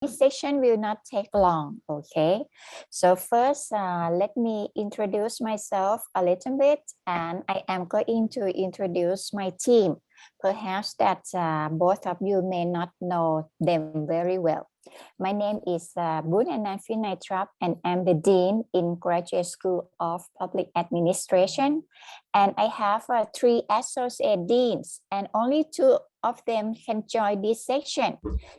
This session will not take long, okay? So first, let me introduce myself a little bit, and I am going to introduce my team. Perhaps that both of you may not know them very well. My name is Bun Ananfinaitrap, and I'm the Dean in Graduate School of Public Administration. And I have 3 associate deans, and only 2 of them can join this section.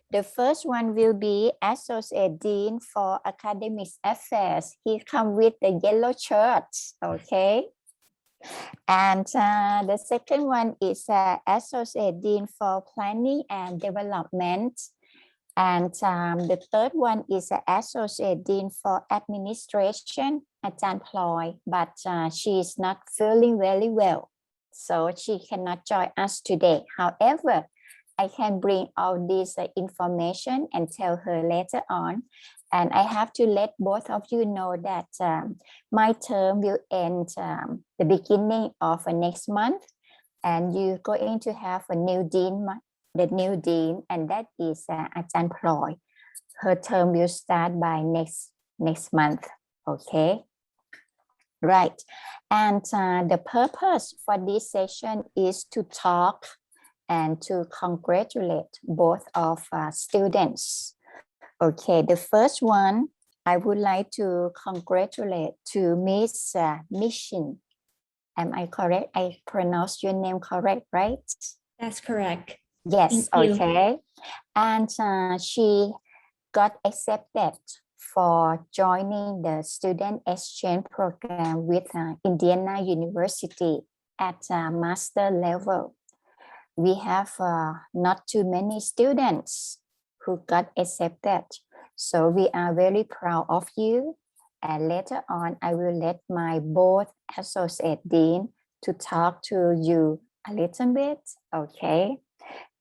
The first one will be Associate Dean for Academic Affairs. He comes with the yellow shirt, okay? And the second one is Associate Dean for Planning and Development. And the third one is Associate Dean for Administration, Ajahn Ploy, but she is not feeling very well, so she cannot join us today. However, I can bring all this information and tell her later on. And I have to let both of you know that my term will end the beginning of next month, and you're going to have a new dean, and that is Ajahn Ploy. Her term will start by next month, okay? Right, and the purpose for this session is to talk and to congratulate both of students. Okay, the first one, I would like to congratulate to Miss Mission. Am I correct? I pronounced your name correct, right? That's correct. Yes, okay. And she got accepted for joining the student exchange program with Indiana University at master level. We have not too many students who got accepted, so we are very proud of you. And later on, I will let my both associate dean to talk to you a little bit, okay?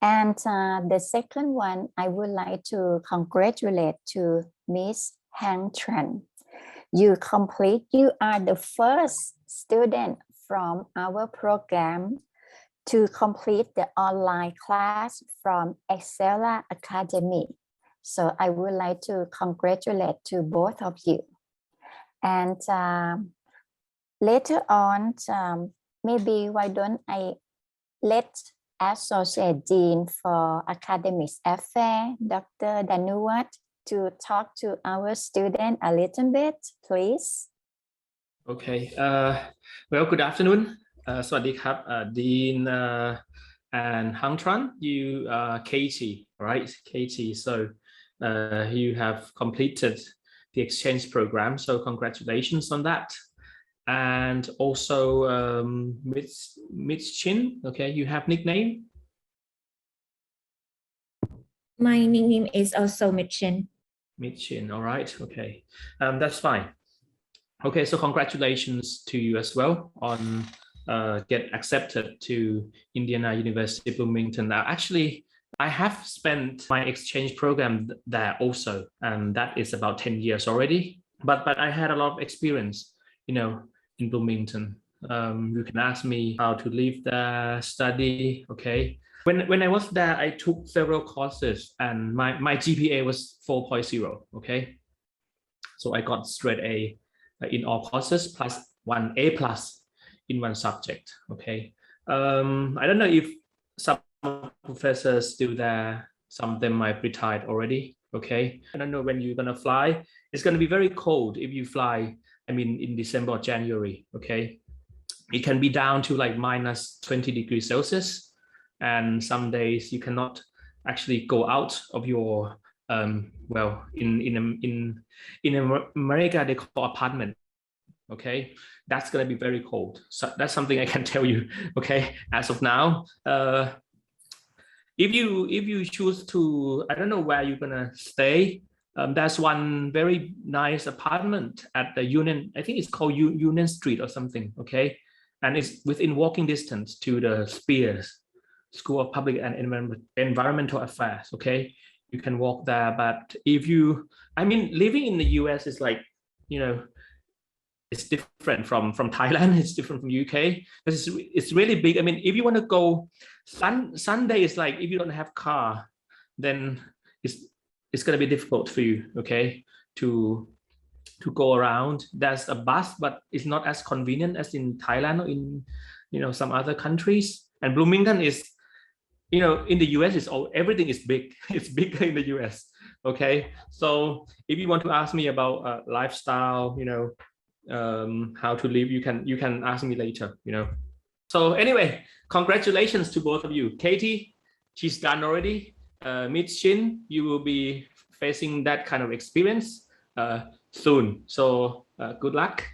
And the second one, I would like to congratulate to Ms.Hang. You are the first student from our program to complete the online class from Excelia Academy. So I would like to congratulate to both of you. And later on, maybe why don't I let Associate Dean for Academic Affairs, Dr. Danuwat, to talk to our student a little bit, please. Okay. Well, good afternoon. สวัสดีครับ Dean and Hang Tran, you Katie, right? Katie, so you have completed the exchange program, so congratulations on that. And also Miss Chin, okay, you have nickname? My nickname is also Mitchin. Mitchin, all right, okay, that's fine. Okay, so congratulations to you as well on get accepted to Indiana University Bloomington. Now, actually, I have spent my exchange program there also, and that is about 10 years already. But I had a lot of experience, you know, in Bloomington. You can ask me how to live there, study, okay. When I was there, I took several courses, and my GPA was 4.0, okay. So I got straight A in all courses plus 1 A+ in one subject, okay. I don't know if some professors still there, some of them might retired already, okay. I don't know when you're gonna fly. It's gonna be very cold if you fly, I mean in December or January, okay. It can be down to like minus 20 degrees Celsius, and some days you cannot actually go out of your well, in America they call apartment, okay. That's going to be very cold, so that's something I can tell you, okay, as of now. If you choose to, I don't know where you're gonna stay, there's one very nice apartment at the Union, I think it's called Union Street or something, okay, and it's within walking distance to the Spears School of Public and Environmental Affairs, okay. You can walk there, but if you, I mean, living in the US is like, you know, it's different from Thailand. It's different from UK because it's really big. I mean, if you want to go Sunday, is like if you don't have car, then it's it's going to be difficult for you, okay, to go around. There's a bus, but it's not as convenient as in Thailand or in, some other countries. And Bloomington is, in the US, everything is big. It's bigger in the US. Okay, so if you want to ask me about lifestyle, how to live, you can ask me later. So anyway, congratulations to both of you. Katie, she's done already. Ms. Shin, you will be facing that kind of experience soon. So good luck.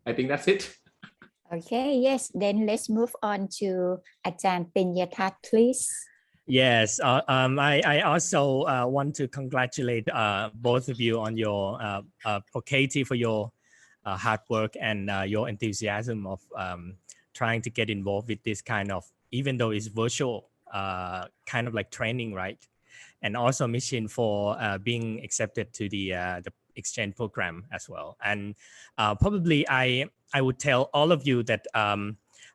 I think that's it. Okay, yes, then let's move on to Ajahn Pinyatat, please. Yes, I also want to congratulate both of you on your Katie for your hard work and your enthusiasm of trying to get involved with this kind of, even though it's virtual, kind of like training, right? And also Ms.Shin for being accepted to the exchange program as well. And probably I would tell all of you that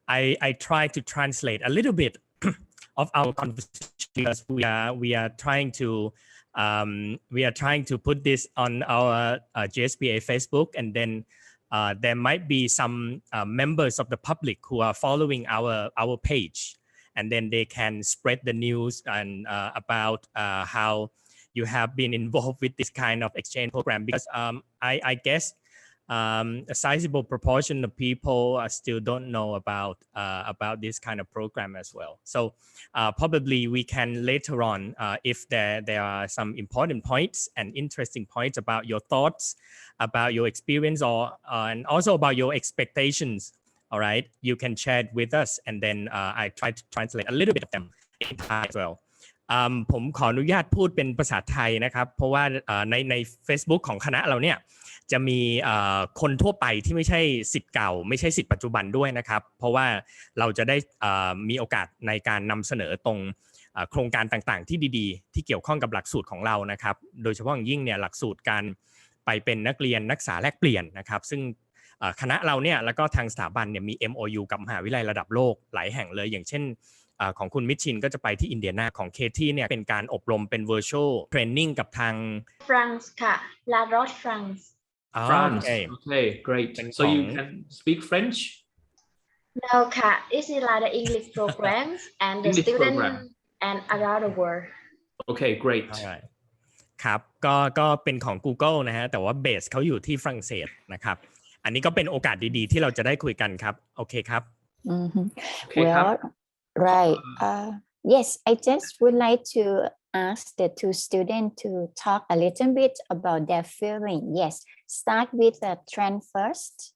I try to translate a little bit of our conversation because we are trying to put this on our GSBA Facebook, and then there might be some members of the public who are following our page, and then they can spread the news and about how you have been involved with this kind of exchange program, because I guess a sizable proportion of people still don't know about this kind of program as well. So probably we can later on, if there are some important points and interesting points about your thoughts, about your experience, or and also about your expectations, all right, you can share it with us, and then I try to translate a little bit of them in Thai as well. ผมขออนุญาตพูดเป็นภาษาไทยนะครับเพราะว่าใน Facebook ของคณะเราเนี่ยจะมีคนทั่วไปที่ไม่ใช่ศิษย์เก่าไม่ใช่ศิษย์ปัจจุบันด้วยนะครับเพราะว่าเราจะได้มีโอกาสในการนำเสนอตรงโครงการต่างๆที่ดีๆที่เกี่ยวข้องกับหลักสูตรของเรานะครับโดยเฉพาะอย่างยิ่งเนี่ยหลักสูตรการไปเป็นนักเรียนนักศึกษาแลกเปลี่ยนนะครับซึ่งคณะเราเนี่ยแล้วก็ทางสถาบันเนี่ยมี MOU กับมหาวิทยาลัยระดับโลกหลายแห่งเลยอย่างเช่นของคุณมิชชินก็จะไปที่อินเดียนาของเคที่เนี่ยเป็นการอบรมเป็น virtual training กับทาง France ค่ะ La Roche France France. Okay, great. So you can speak French? No ค่ะ This is like the English programs and the English student program. and around the world. Okay, great. ครับก็เป็นของ Google นะฮะแต่ว่าเบสเขาอยู่ที่ฝรั่งเศสนะครับอันนี้ก็เป็นโอกาสดีๆที่เราจะได้คุยกันครับโอเคครับ Okay, Well, right. Yes, I just would like to ask the two students to talk a little bit about their feeling. Yes, start with the trend first.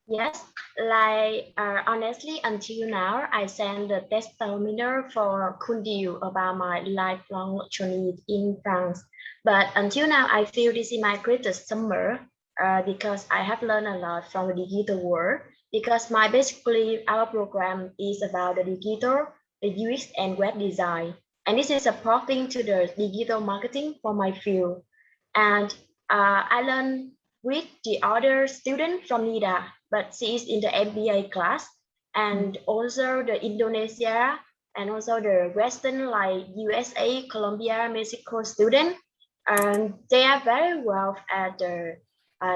Yes, like honestly, until now, I sent the testimonial for Kundiu about my lifelong journey in France. But until now, I feel this is my greatest summer because I have learned a lot from the digital world. Because basically our program is about the digital, the UX and web design, and this is supporting to the digital marketing for my field. And I learned with the other student from NIDA, but she is in the MBA class, and also the Indonesia and also the Western like USA, Colombia, Mexico student, and they are very well at the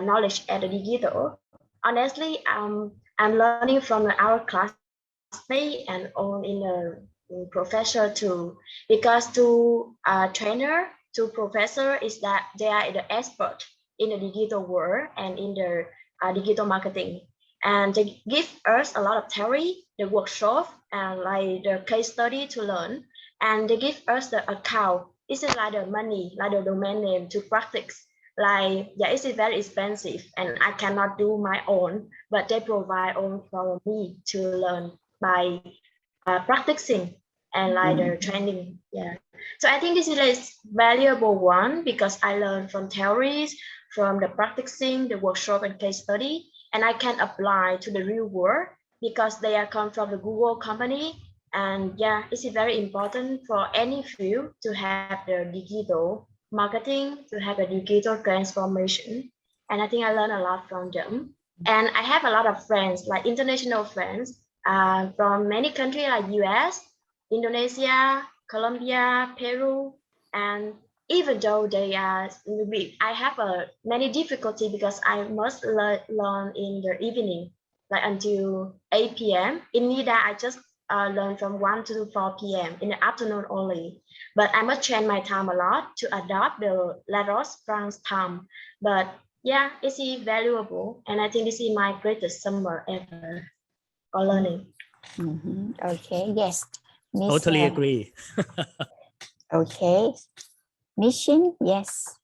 knowledge at the digital. Honestly, I'm learning from our classmate and on in the professor too, because to trainer to professor is that they are the expert in the digital world and in the digital marketing, and they give us a lot of theory, the workshop and like the case study to learn, and they give us the account. It's like the money, like the domain name to practice. Like, yeah, it's very expensive and I cannot do my own, but they provide on for me to learn by practicing and like the training. Yeah. So I think this is a valuable one because I learned from theories, from the practicing, the workshop and case study, and I can apply to the real world because they are come from the Google company. And yeah, it's very important for any field to have the digital marketing, to have a digital transformation. And I think I learned a lot from them. And I have a lot of friends, like international friends from many countries like US, Indonesia, Colombia, Peru, and even though they are, I have many difficulty because I must learn in the evening, like until 8 p.m. In NIDA, I just learn from 1 to 4 p.m. in the afternoon only. But I must change my time a lot to adopt the Laros France time. But yeah, it's valuable, and I think this is my greatest summer ever for learning. Okay, yes. Miss, Totally agree. Okay. Nishin, yes.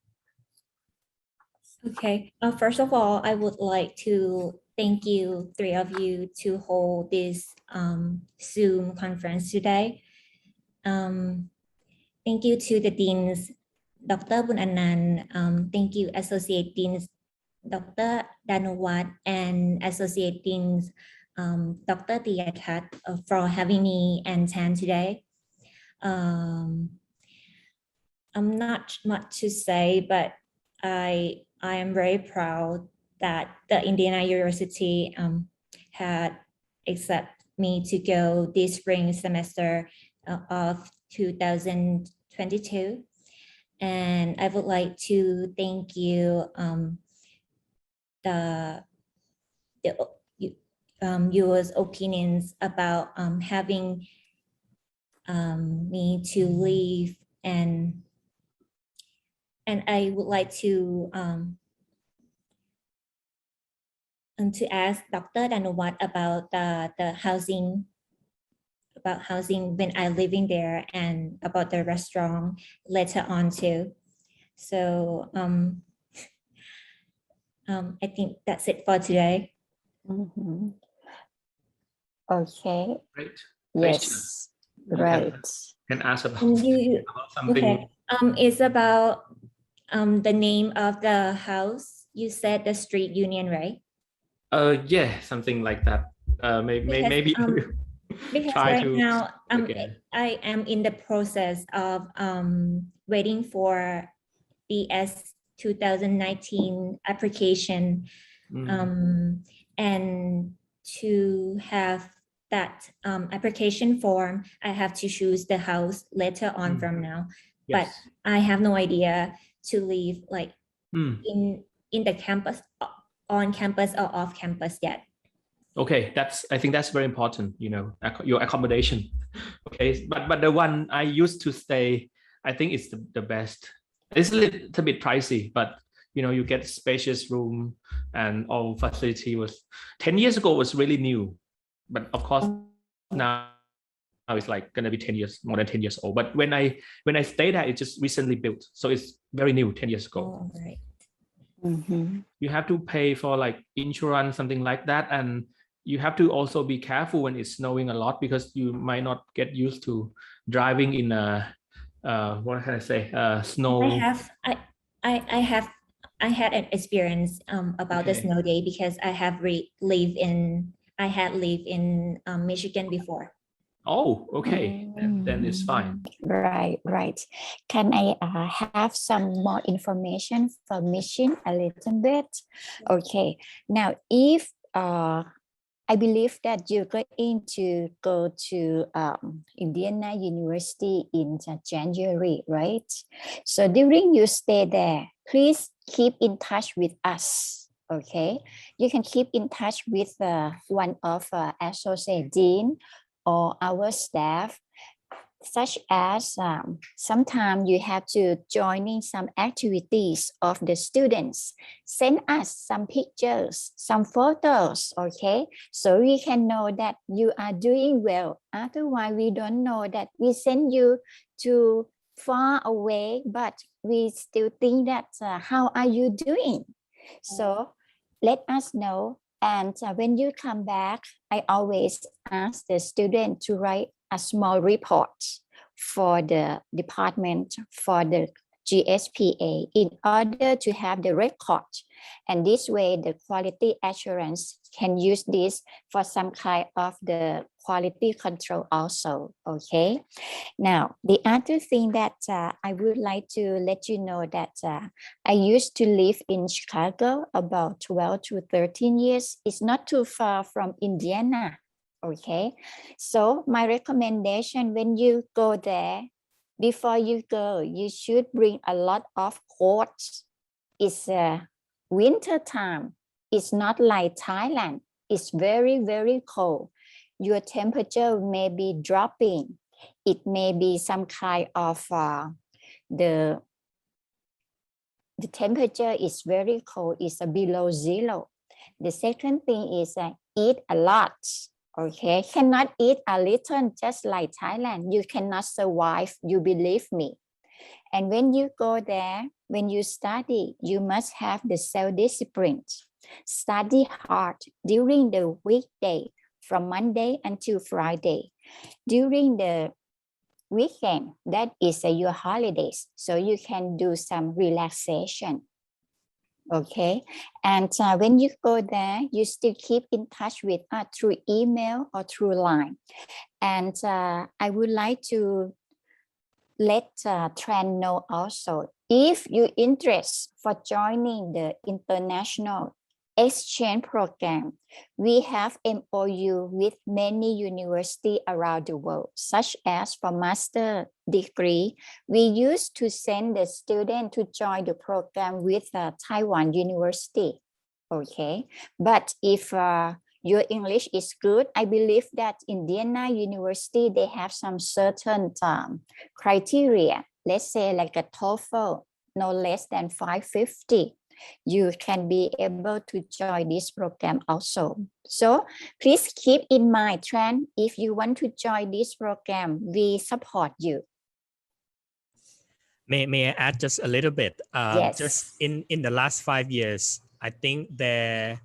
Okay, first of all, I would like to thank you, three of you, to hold this Zoom conference today. Thank you to the deans, Dr. Bun Anand, thank you, Associate Deans, Dr. Danuwat, and Associate Deans, Dr. Tiyatat, for having me and Tan today. I'm not much to say, but I am very proud that the Indiana University had accepted me to go this spring semester of 2022. And I would like to thank you, your opinions about having me to leave, and I would like to ask Dr. Danuwat about the housing, when I living there, and about the restaurant later on too. So I think that's it for today. Okay. Great. Yes. Right. Can ask about, You, about something. okay. It's about the name of the house. You said the Street Union, right? Yeah, something like that. Maybe Because try right to now again. I am in the process of waiting for BS 2019 application, and to have that application form, I have to choose the house later on from now. Yes. But I have no idea to live like in the campus, on campus or off campus yet. Okay, I think that's very important, you know, your accommodation. Okay, but the one I used to stay, I think it's the best. It's a little bit pricey, but you know, you get spacious room and all facility. Was 10 years ago was really new, but of course now it's like gonna be 10 years, more than 10 years old. But when I stayed there, it just recently built, so it's very new, 10 years ago. Oh, right. You have to pay for like insurance, something like that, and you have to also be careful when it's snowing a lot, because you might not get used to driving in a what can I say, snow. I had an experience about the snow day, because I lived in Michigan before. Oh, okay. Then it's fine. Right. Can I have some more information for Mission a little bit? Okay. Now, if I believe that you're going to go to Indiana University in January, right? So during your stay there, please keep in touch with us. Okay, you can keep in touch with one of associate dean or our staff, such as sometimes you have to join in some activities of the students. Send us some pictures, some photos, okay? So we can know that you are doing well. Otherwise, we don't know that we send you to far away, but we still think that how are you doing? So let us know. And when you come back, I always ask the student to write a small report for the department, for the GSPA, in order to have the record. And this way, the quality assurance can use this for some kind of the quality control also, okay? Now, the other thing that I would like to let you know that I used to live in Chicago about 12 to 13 years. It's not too far from Indiana. Okay, so my recommendation when you go there, before you go, you should bring a lot of coats. It's winter time. It's not like Thailand. It's very, very cold. Your temperature may be dropping. It may be some kind of the temperature is very cold. It's below zero. The second thing is eat a lot. Okay, cannot eat a little just like Thailand. You cannot survive, you believe me. And when you go there, when you study, you must have the self-discipline. Study hard during the weekday from Monday until Friday. During the weekend, that is your holidays, so you can do some relaxation. Okay, and when you go there, you still keep in touch with us through email or through line. And I would like to let Tran know also, if you're interested for joining the international exchange program, we have MOU with many universities around the world, such as for master degree. We used to send the student to join the program with Taiwan University. Okay, but if your English is good, I believe that Indiana University, they have some certain criteria. Let's say like a TOEFL, no less than 550. You can be able to join this program also. So please keep in mind, Tran, if you want to join this program, we support you. May I add just a little bit? Yes. Just in the last 5 years, I think there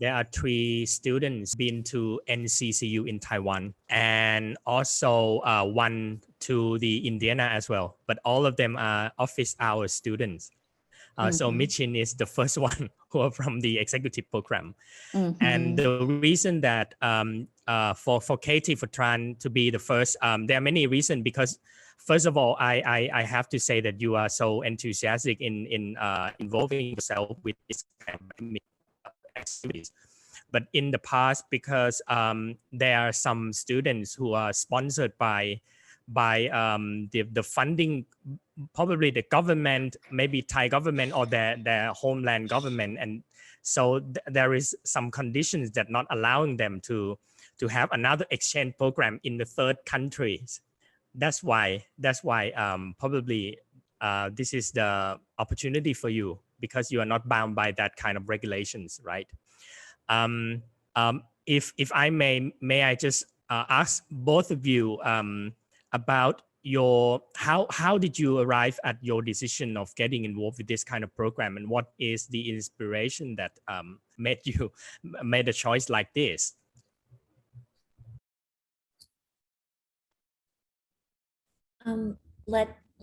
are 3 students been to NCCU in Taiwan, and also 1 to the Indiana as well. But all of them are office hour students. So Ms.Hang is the first one who are from the executive program. And the reason that for Katie, for Tran to be the first, there are many reasons, because first of all, I have to say that you are so enthusiastic in involving yourself with this kind of activities. But in the past, because there are some students who are sponsored by the funding, probably the government, maybe Thai government or their homeland government, and so there is some conditions that not allowing them to have another exchange program in the third countries. That's why probably this is the opportunity for you, because you are not bound by that kind of regulations, right? If I may I just ask both of you about your how did you arrive at your decision of getting involved with this kind of program, and what is the inspiration that made a choice like this?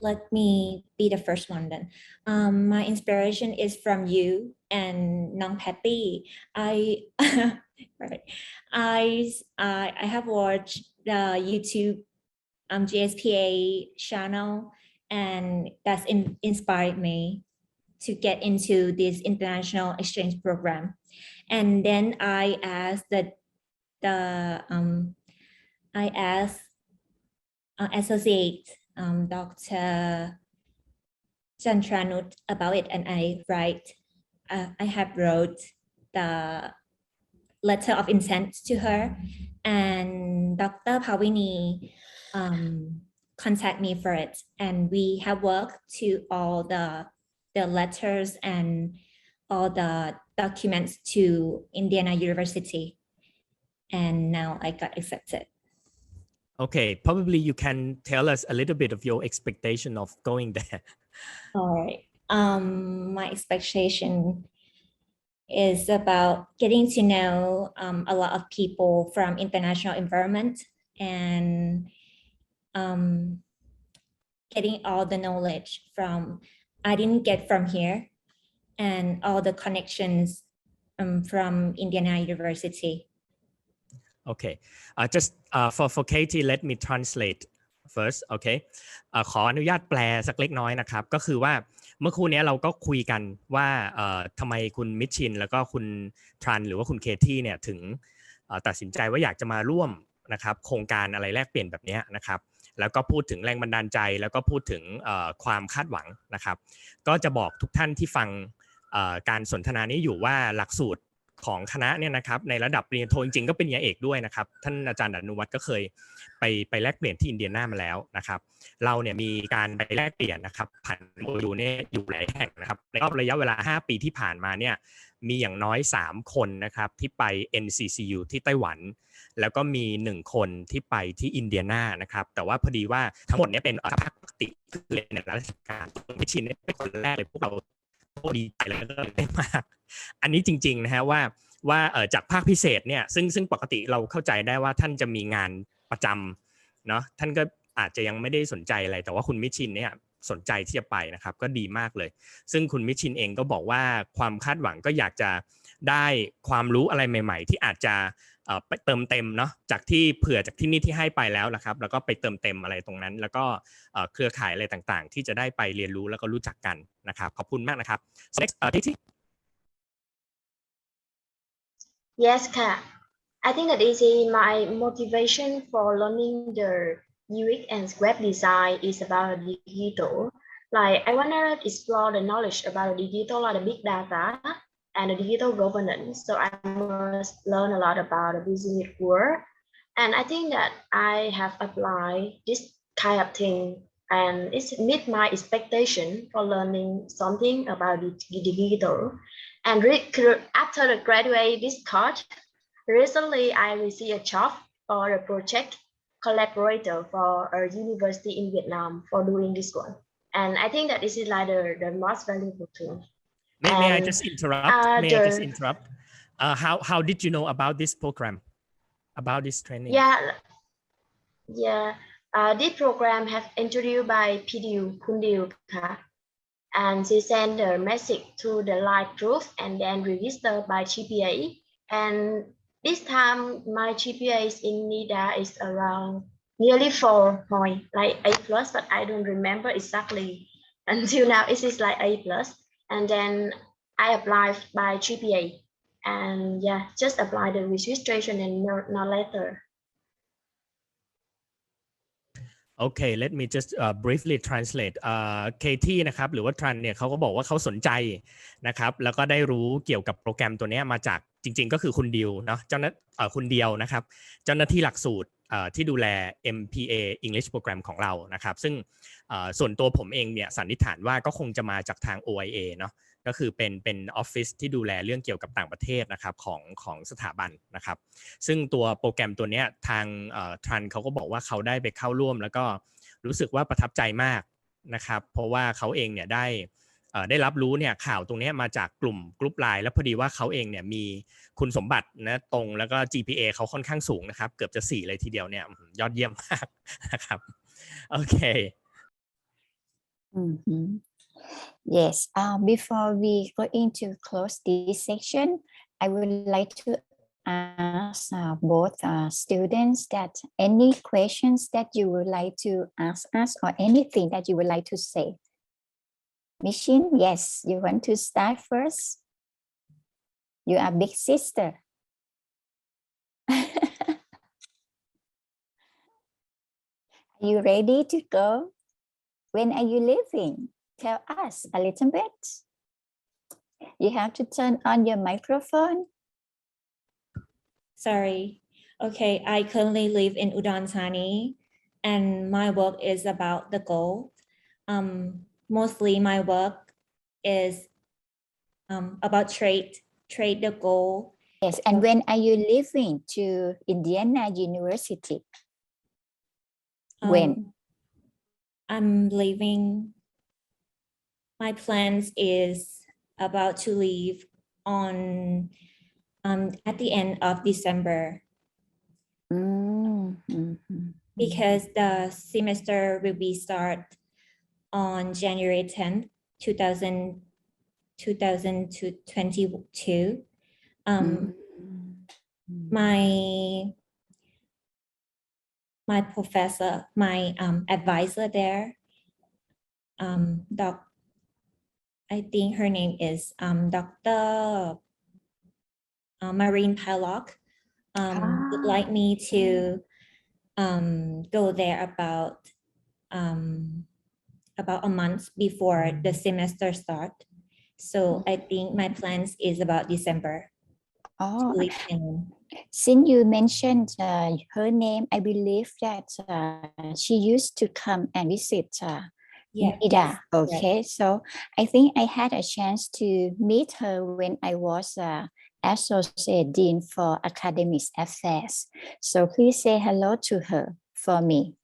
Let me be the first one then. My inspiration is from you and Nong Patty. I have watched the YouTube GSPA channel, and that's inspired me to get into this international exchange program. And then I asked associate Dr. Chantranut about it, and I have wrote the letter of intent to her, and Dr. Pawini contact me for it, and we have worked to all the letters and all the documents to Indiana University, and now I got accepted. Okay, probably you can tell us a little bit of your expectation of going there. All right. My expectation is about getting to know a lot of people from international environment, and getting all the knowledge from I didn't get from here, and all the connections from Indiana University. Okay, just for Katie, let me translate first. Okay, ขออนุญาตแปลสักเล็กน้อยนะครับก็คือว่าเมื่อครู่นี้เราก็คุยกันว่าทำไมคุณมิชชินแล้วก็คุณทรันหรือว่าคุณเคที่เนี่ยถึงตัดสินใจว่าอยากจะมาร่วมนะครับโครงการอะไรแลกเปลี่ยนแบบนี้นะครับ แล้วก็พูดถึงแรงบันดาลใจแล้วก็พูดถึงความคาดหวังนะครับก็จะบอกทุกท่านที่ฟังการสนทนานี้อยู่ว่าหลักสูตรของคณะเนี่ยนะครับในระดับปริญญาโทจริงๆก็เป็นปริญญาเอกด้วยนะครับท่านอาจารย์อนุวัฒน์ก็เคยไปแลกเปลี่ยนที่อินเดียนามาแล้วนะครับเราเนี่ยมีการไปแลกเปลี่ยนนะครับผ่านโมดูลเนี่ยอยู่หลายแห่งนะครับในรอบระยะเวลา5 ปีที่ผ่านมาเนี่ยมีอย่างน้อย3 คนนะครับที่ไป NCCU ที่ไต้หวันแล้วก็มี1 คนที่ไปที่อินเดียนานะครับแต่ว่าพอดีว่าทั้งหมดเนี่ยเป็นภาคปกติคือเรียนในราชการไม่ชินเป็นคนแรกเลยพวกเราดีใจแล้วก็ได้มากอันนี้จริงๆนะฮะว่าจากภาคพิเศษเนี่ยซึ่งปกติเราเข้าใจได้ว่าท่านจะมีงานประจำเนาะท่านก็อาจจะยังไม่ได้สนใจอะไรแต่ว่าคุณมิชินเนี่ยสนใจที่จะไปนะครับก็ดีมากเลยซึ่งคุณมิชินเองก็บอกว่าความคาดหวังก็อยากจะได้ความรู้อะไรใหม่ๆที่อาจจะไปเติมเต็มเนาะจากที่เผื่อจากที่นี่ที่ให้ไปแล้วนะครับแล้วก็ไปเติมเต็มอะไรตรงนั้นแล้วก็เครือข่ายอะไรต่างๆที่จะได้ไปเรียนรู้แล้วก็รู้จักกันนะครับขอบคุณมากนะครับ next Yes, Ka. I think that is my motivation for learning the UX and web design is about digital. Like I want to explore the knowledge about digital, like the big data and the digital governance. So I must learn a lot about the business world. And I think that I have applied this kind of thing and it's meet my expectation for learning something about the digital. And after the graduate this course, recently I received a job for a project collaborator for a university in Vietnam for doing this one. And I think that this is like the most valuable tool. May I just interrupt? How did you know about this program? About this training? Yeah. This program has introduced by PDU Kundiu, and she sent the message to the live group and then registered by GPA. And this time my GPA in NIDA is around nearly 4 point, like A+, but I don't remember exactly. Until now, it is like A+. And then I applied by GPA. And yeah, just apply the registration and no letter. Okay, let me just briefly translate. Katie นะครับหรือว่า Tran เนี่ยเขาก็บอกว่าเขาสนใจนะครับแล้วก็ได้รู้เกี่ยวกับโปรแกรมตัวนี้มาจากจริงๆก็คือคุณดิวเนาะคุณเดียวนะครับเจ้าหน้าที่หลักสูตรที่ดูแล MPA English Program ของเรานะครับซึ่งส่วนตัวผมเองเนี่ยสันนิษฐานว่าก็คงจะมาจากทาง OIA เนาะก็คือเป็นออฟฟิศที่ดูแลเรื่องเกี่ยวกับต่างประเทศนะครับของสถาบันนะครับซึ่งตัวโปรแกรมตัวนี้ทางทรันเขาก็บอกว่าเขาได้ไปเข้าร่วมแล้วก็รู้สึกว่าประทับใจมากนะครับเพราะว่าเขาเองเนี่ยได้รับรู้เนี่ยข่าวตรงนี้มาจากกลุ่มไลน์แล้วพอดีว่าเขาเองเนี่ยมีคุณสมบัตินะตรงแล้วก็ GPA เขาค่อนข้างสูงนะครับเกือบจะ4เลยทีเดียวเนี่ยยอดเยี่ยมมากนะครับโอเค Yes, before we go into close this section, I would like to ask both students that any questions that you would like to ask us or anything that you would like to say. Michin, yes, you want to start first? You are big sister. Are you ready to go? When are you leaving? Tell us a little bit. You have to turn on your microphone. Sorry. Okay, I currently live in Udon Thani and my work is about the gold. Mostly my work is about trade the gold. Yes, and when are you leaving to Indiana University? When? I'm leaving. My plans is about to leave on at the end of December. Because the semester will be start on January 10th, 2022. My professor, my advisor there, I think her name is Dr. Marine Pallock, would like me to go there about a month before the semester start. So I think my plans is about December. Oh, to leave Thailand. since you mentioned her name, I believe that she used to come and visit Yeah, NIDA. yes, Okay, so I think I had a chance to meet her when I was Associate Dean for Academic Affairs. So please say hello to her for me.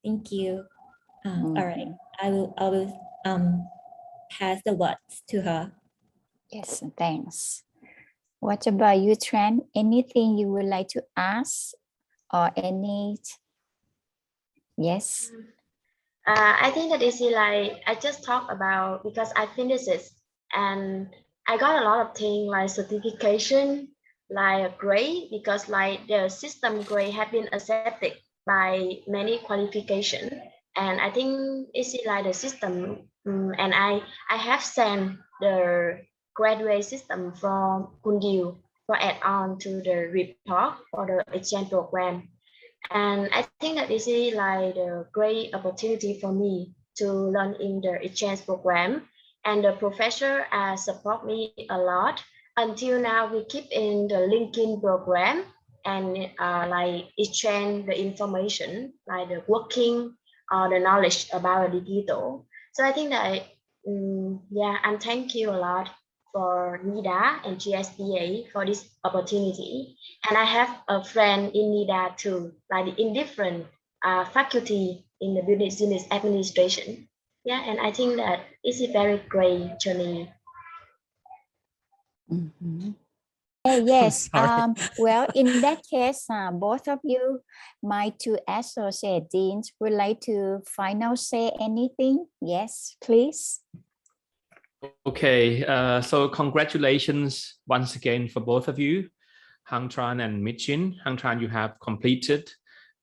Thank you. All right, I will pass the words to her. Yes, thanks. What about you, Tran? Anything you would like to ask or any? Yes. I think that is like I just talked about because I finished it and I got a lot of things like certification, like grade because like the system grade have been accepted by many qualification, and I think it's like the system, and I have sent the graduate system from Kundiu for add on to the report for the exchange program. And I think that this is like a great opportunity for me to learn in the exchange program. And the professor support me a lot. Until now, we keep in the linking program and like exchange the information, like the working or the knowledge about the digital. So I think that, yeah, and thank you a lot for NIDA and GSBA for this opportunity. And I have a friend in NIDA too, like in different faculty in the business administration. Yeah, and I think that it's a very great journey. Yes. Sorry. Well, in that case, both of you, my two associate deans, would like to final say anything? Yes, please. Okay, so congratulations once again for both of you, Hang Tran and Mitchin. Hang Tran, you have completed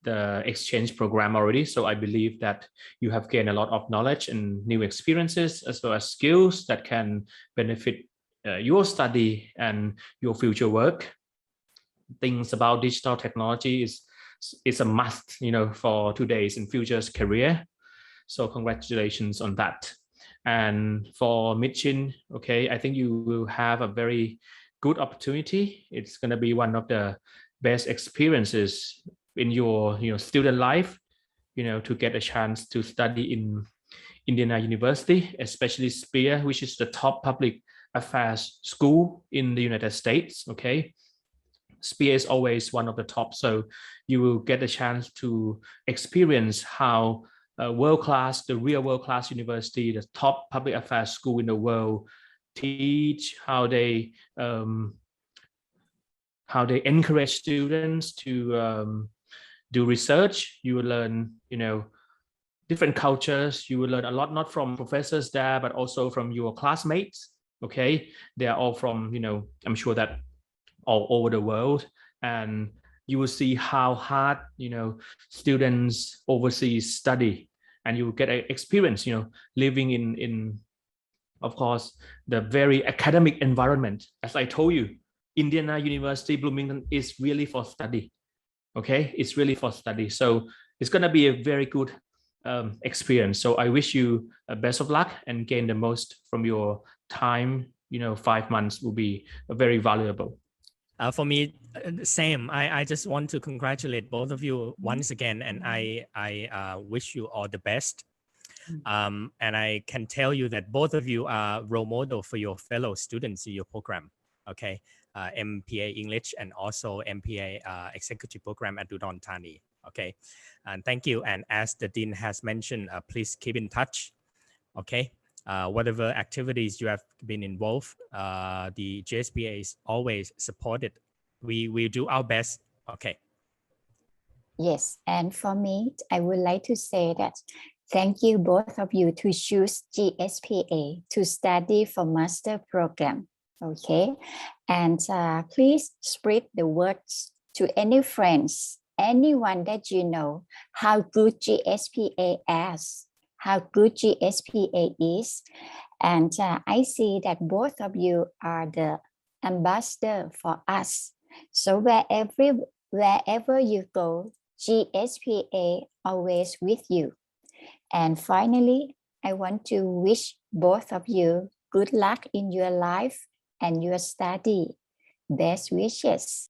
the exchange program already, so I believe that you have gained a lot of knowledge and new experiences as well as skills that can benefit your study and your future work. Things about digital technology is a must, for today's and future's career. So congratulations on that. And for Mitchin, okay, I think you will have a very good opportunity. It's going to be one of the best experiences in your student life, to get a chance to study in Indiana University, especially SPEAR, which is the top public affairs school in the United States. Okay, SPEAR is always one of the top, so you will get a chance to experience how world-class, the real world-class university, the top public affairs school in the world, teach how they encourage students to do research. You will learn, different cultures. You will learn a lot, not from professors there, but also from your classmates. Okay, they are all from, I'm sure that all over the world, and you will see how hard, students overseas study, and you will get an experience, living in, of course, the very academic environment. As I told you, Indiana University Bloomington is really for study. Okay, it's really for study. So it's going to be a very good experience. So I wish you best of luck and gain the most from your time. 5 months will be very valuable. For me, same. I just want to congratulate both of you once again, and I wish you all the best. And I can tell you that both of you are role model for your fellow students in your program. Okay, MPA English and also MPA Executive Program at Udon Thani. Okay, and thank you. And as the dean has mentioned, please keep in touch. Okay. Whatever activities you have been involved, the GSBA is always supported. We will do our best. Okay. Yes, and for me, I would like to say that thank you both of you to choose GSPA to study for master program. Okay, and please spread the words to any friends, anyone that you know, how good GSPA is. How good GSPA is, and I see that both of you are the ambassador for us. So wherever you go, GSPA always with you. And finally, I want to wish both of you good luck in your life and your study. Best wishes.